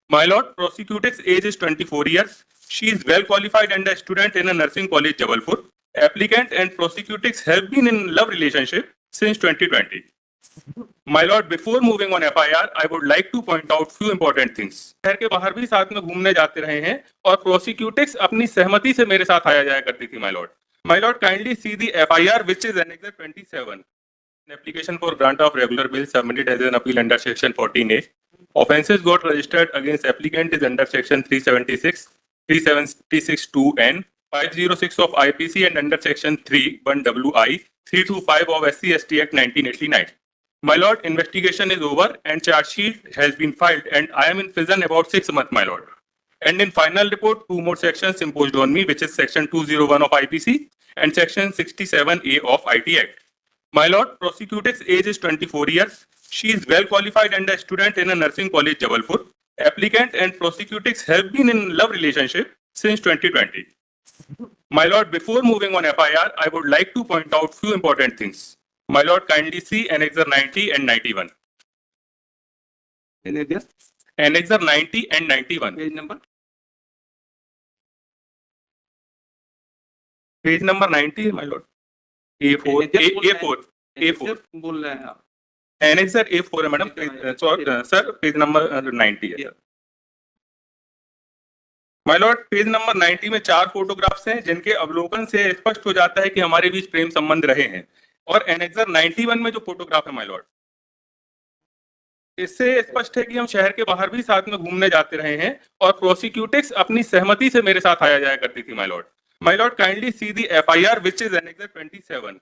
My lord, prosecutor's age is 24 years. She is well qualified and a student in a nursing college, Jabalpur. Applicant and prosecutrix have been in love relationship since 2020. My lord, before moving on FIR, I would like to point out few important things. शहर के बाहर भी साथ में घूमने जाते रहे हैं और प्रोसिक्यूटिक्स अपनी सहमति से मेरे साथ आया जाया करती थी. My lord, kindly see the FIR which is Annexure 27. An application for grant of regular bail submitted as an appeal under section 14A. Offences got registered against applicant is under section 376, 376 2N, 506 of IPC and under section 3(1)WI, 325 of SC/ST Act 1989. My lord, investigation is over and charge sheet has been filed and I am in prison about 6 months, my lord. And in final report, 2 more sections imposed on me, which is section 201 of IPC and section 67A of IT Act. My lord, prosecutor's age is 24 years. She is well qualified and a student in a nursing college, Jabalpur. Applicant and prosecutrix have been in love relationship since 2020. My lord, before moving on FIR, I would like to point out few important things. My lord, kindly see Annexure 90 and 91. Annexure 90 and 91. Page number? Page number 90, my lord. A4. A4. बोल रहे हैं आप. Annexure A4 है madam. Sir page number 90 है. My Lord, page number 90 में 4 photographs हैं जिनके अवलोकन से स्पष्ट हो जाता है कि हमारे बीच प्रेम संबंध रहे हैं. और एनेक्सर 91 में जो फोटोग्राफ है माय लॉर्ड, इससे स्पष्ट है कि हम शहर के बाहर भी साथ में घूमने जाते रहे हैं और प्रोसिक्यूटिक्स अपनी सहमति से मेरे साथ आया जाया करती थी. My Lord, kindly C the FIR which is annexure 27.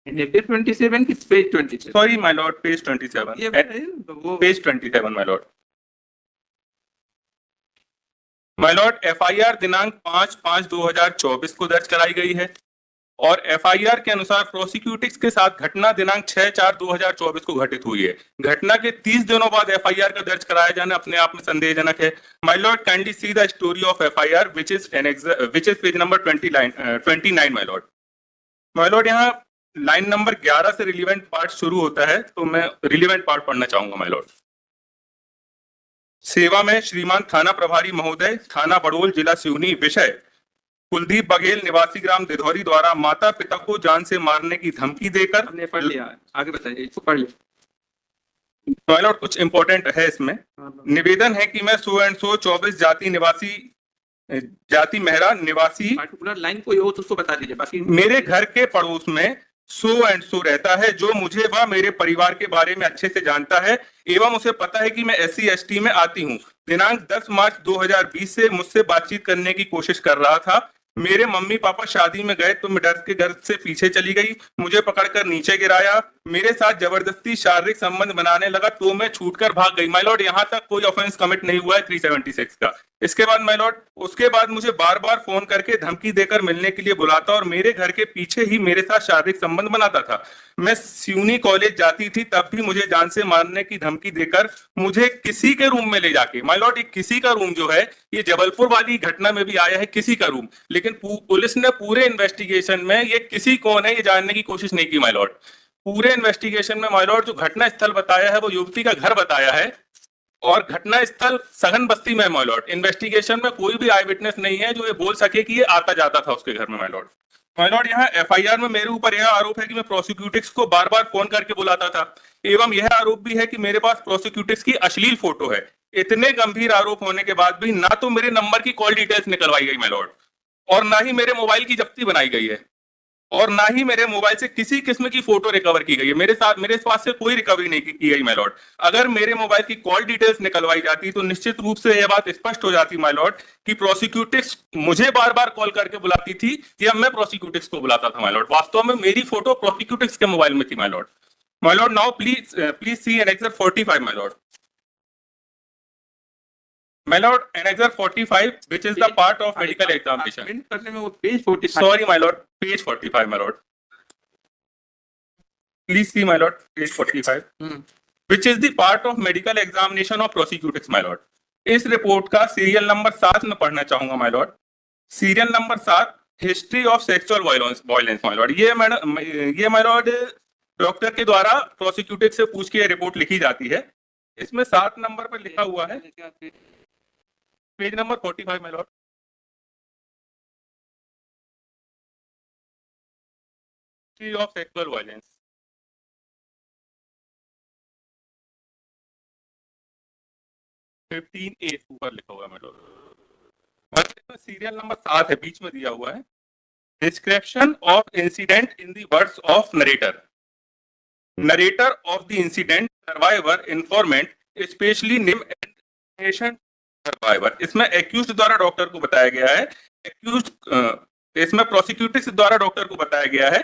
Annexure 27 की page 27. Sorry my Lord, page 27. ये वो page 27 my Lord. My Lord, FIR दिनांक 5/5/2024 को दर्ज कराई गई है और FIR के अनुसार प्रोसिक्यूटिक्स के साथ घटना दिनांक 6/4/2024 को घटित हुई है. घटना के 30 दिनों बाद FIR का दर्ज कराया जाना अपने आप में संदेहजनक है. My Lord, kindly see the story of FIR which is page number 29 my Lord. My Lord, यहाँ लाइन नंबर 11 से रिलीवेंट पार्ट शुरू होता है, तो मैं रिलीवेंट पार्ट पढ़ना चाहूंगा. माय लॉर्ड, सेवा में श्रीमान थाना प्रभारी महोदय, थाना बड़ोल, जिला सिवनी. विषय: कुलदीप बघेल निवासी ग्राम दिधौरी द्वारा माता पिता को जान से मारने की धमकी देकर. हमने पढ़ लिया, आगे बताइए. इसको पढ़ लिया. माय लॉर्ड, कुछ इंपॉर्टेंट है इसमें. निवेदन है कि मैं सो एंड सो 24 जाति मेहरा निवासी, पार्टिकुलर लाइन कोई हो तो उसको बता दीजिए. बाकी मेरे घर के पड़ोस में सो एंड सो रहता है, जो मुझे व मेरे परिवार के बारे में अच्छे से जानता है एवं उसे पता है कि मैं SC/ST में आती हूँ. दिनांक 10 मार्च 2020 से मुझसे बातचीत करने की कोशिश कर रहा था. मेरे मम्मी पापा शादी में गए तो मैं डर के घर से पीछे चली गई. मुझे पकड़कर नीचे गिराया, मेरे साथ जबरदस्ती शारीरिक संबंध बनाने लगा तो मैं छूटकर भाग गई. माय लॉर्ड, यहाँ तक कोई ऑफेंस कमिट नहीं हुआ है 376 का. इसके बाद माय लॉर्ड, उसके बाद मुझे बार बार फोन करके धमकी देकर मिलने के लिए बुलाता और मेरे घर के पीछे ही मेरे साथ शारीरिक संबंध बनाता था. मैं सिवनी कॉलेज जाती थी तब भी मुझे जान से मारने की धमकी देकर मुझे किसी के रूम में ले जाके. माय लॉर्ड, एक किसी का रूम जो है ये जबलपुर वाली घटना में भी आया है, किसी का रूम. लेकिन पुलिस ने पूरे इन्वेस्टिगेशन में ये किसी कौन है ये जानने की कोशिश नहीं की. माय लॉर्ड, पूरे इन्वेस्टिगेशन में माय लॉर्ड जो घटना स्थल बताया है वो युवती का घर बताया है और घटना स्थल सघन बस्ती में. माय लॉर्ड, इन्वेस्टिगेशन में कोई भी आई विटनेस नहीं है जो ये बोल सके कि ये आता जाता था उसके घर में. माय लॉर्ड, यहाँ FIR में मेरे ऊपर यह आरोप है कि मैं प्रोसिक्यूटिक्स को बार बार फोन करके बुलाता था एवं यह आरोप भी है कि मेरे पास प्रोसिक्यूटिक्स की अश्लील फोटो है. इतने गंभीर आरोप होने के बाद भी ना तो मेरे नंबर की कॉल डिटेल्स निकलवाई गई माय लॉर्ड, और ना ही मेरे मोबाइल की जब्ती बनाई गई है, और ना ही मेरे मोबाइल से किसी किस्म की फोटो रिकवर की गई है. मेरे पास से कोई रिकवरी नहीं की गई माय लॉर्ड. अगर मेरे मोबाइल की कॉल डिटेल्स निकलवाई जाती तो निश्चित रूप से यह बात स्पष्ट हो जाती माय लॉर्ड कि प्रोसिक्यूटिक्स मुझे बार बार कॉल करके बुलाती थी या मैं प्रोसिक्यूटिक्स को बुलाता था. माय लॉर्ड, वास्तव में मेरी फोटो प्रोसिक्यूटिक्स के मोबाइल में थी. My Lord, now please see annexure 45 my Lord. My lord, Annexure 45, which is the part of medical examination. करने में वो page 45. Sorry, my lord, page 45, my lord. Please see, my lord, page 45, which is the part of medical examination of prosecutors, my lord. इस report का serial number 7 में पढ़ना चाहूंगा my lord. Serial number 7, history of sexual violence my lord. ये my lord doctor के द्वारा prosecutor से पूछ के रिपोर्ट लिखी जाती है। इसमें 7 नंबर पर लिखा हुआ है, page number 45 my lord. Of sexual violence. A ऊपर लिखा हुआ है माय लॉर्ड। सीरियल नंबर 7 है, बीच में दिया हुआ है। Description of incident in the words of narrator. Narrator of the incident, survivor, informant, especially name and patient survivor। इसमें accused द्वारा डॉक्टर को बताया गया है, accused इसमें प्रोसिक्यूटर द्वारा डॉक्टर को बताया गया है।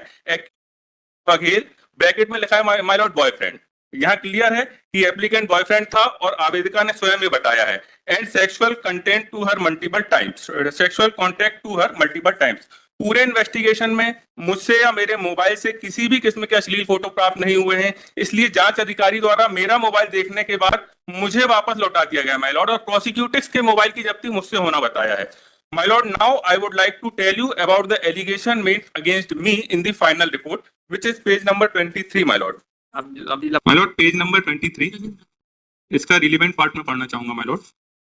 बघेल ब्रैकेट में लिखा है माय लॉर्ड बॉयफ्रेंड। यहाँ क्लियर है कि एप्लीकेंट बॉयफ्रेंड था और आवेदिका ने स्वयं ही बताया है। And sexual content to her multiple times, sexual contact to her multiple times. पूरे इन्वेस्टिगेशन में मुझसे या मेरे मोबाइल से किसी भी किस्म के अश्लील फोटो प्राप्त नहीं हुए हैं, इसलिए जांच अधिकारी द्वारा मेरा मोबाइल देखने के बाद मुझे वापस लौटा दिया गया माय लॉर्ड, और प्रोसिक्यूटर्स के मोबाइल की जब्ती मुझसे होना बताया है। My lord, now I would like to tell you about the allegation made against me in the final report, which is page number 23, my lord. My lord, page number 23. इसका relevant part में पढ़ना चाहूंगा my Lord,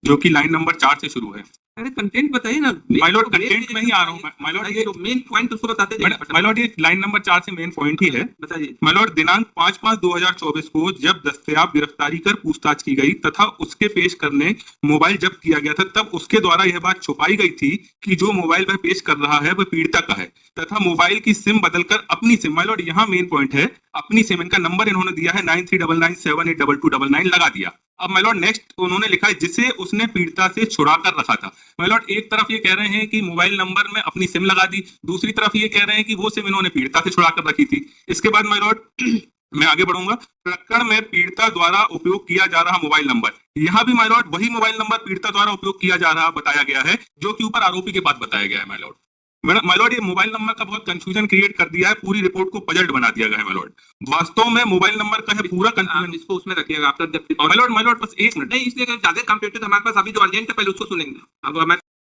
जो कि line number 4 से शुरू है। अरे कंटेंट बताइए ना माय लॉर्ड, कंटेंट में ही आ रहा हूँ माय लॉर्ड। ये मेन पॉइंट उसको बताते जाइए। माय लॉर्ड, ये लाइन नंबर 4 से मेन पॉइंट ही है। बताइए। माय लॉर्ड, दिनांक 5/5/2024 को जब दस्तयाब गिरफ्तारी कर पूछताछ की गई तथा उसके पेश करने मोबाइल जब्त किया गया था, तब उसके द्वारा यह बात छुपाई गई थी कि जो मोबाइल वह पेश कर रहा है वह पीड़िता का है तथा मोबाइल की सिम बदलकर अपनी सिम, माय लॉर्ड यहाँ मेन पॉइंट है, अपनी सिम, इनका नंबर इन्होंने दिया है 9399782299 लगा दिया। अब माय लॉर्ड नेक्स्ट उन्होंने लिखा है जिसे उसने पीड़िता से छुड़ा कर रखा था। माय लॉर्ड, एक तरफ ये कह रहे हैं कि मोबाइल नंबर में अपनी सिम लगा दी, दूसरी तरफ ये कह रहे हैं कि वो सिम इन्होंने पीड़िता से छुड़ा कर रखी थी। इसके बाद माय लॉर्ड मैं आगे बढ़ूंगा। प्रकरण में पीड़िता द्वारा उपयोग किया जा रहा मोबाइल नंबर, यहाँ भी माय लॉर्ड वही मोबाइल नंबर पीड़िता द्वारा उपयोग किया जा रहा बताया गया है, जो कि ऊपर आरोपी के बाद बताया गया है माय लॉर्ड। माय लॉर्ड, ये मोबाइल नंबर का बहुत कंफ्यूजन क्रिएट कर दिया है, पूरी रिपोर्ट को पजल्ड बना दिया गया है माय लॉर्ड। वास्तव में मोबाइल नंबर का है पूरा कंफ्यूजन। इसको उसमें रखिएगा आपका। माय लॉर्ड बस एक मिनट। नहीं, इसलिए ज्यादा कंप्यूटर हमारे पास अभी जो अर्जेंट है पहले उसको सुनेंगे। अब मैं